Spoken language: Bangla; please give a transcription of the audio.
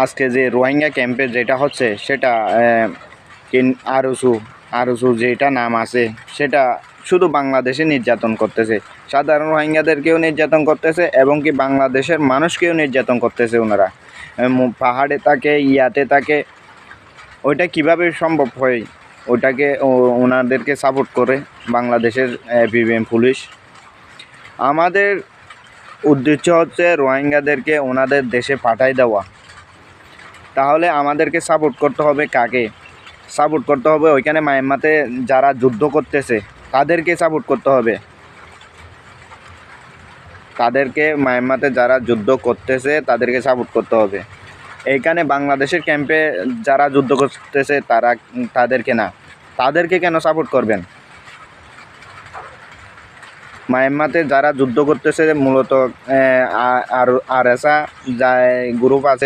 আজকে যে রোহিঙ্গা ক্যাম্পে যেটা হচ্ছে সেটা আরসু যেটা নাম আছে সেটা শুধু বাংলাদেশে নির্যাতন করতেছে, সাধারণ রোহিঙ্গাদেরকেও নির্যাতন করতেছে এবং কি বাংলাদেশের মানুষকেও নির্যাতন করতেছে। ওনারা পাহাড়ে থাকে, ইয়াতে থাকে, ওইটা কিভাবে সম্ভব হয়? ওইটাকে ওনাদেরকে সাপোর্ট করে বাংলাদেশের বিবিএম পুলিশ। আমাদের উদ্দেশ্য হচ্ছে রোহিঙ্গাদেরকে ওনাদের দেশে পাঠাই দেওয়া। তাহলে আমাদেরকে সাপোর্ট করতে হবে কাকে? সাপোর্ট করতে হবে ওইখানে মায়ানমারে যারা যুদ্ধ করতেছে তাদেরকে সাপোর্ট করতে হবে। মায়ানমারে যারা যুদ্ধ করতেছে তাদেরকে সাপোর্ট করতে হবে। এইখানে বাংলাদেশের ক্যাম্পে যারা যুদ্ধ করতেছে তাদেরকে না। তাদেরকে কেন সাপোর্ট করবেন? মায়ানমারে যারা যুদ্ধ করতেছে মূলত আরএসএ গ্রুপ আছে,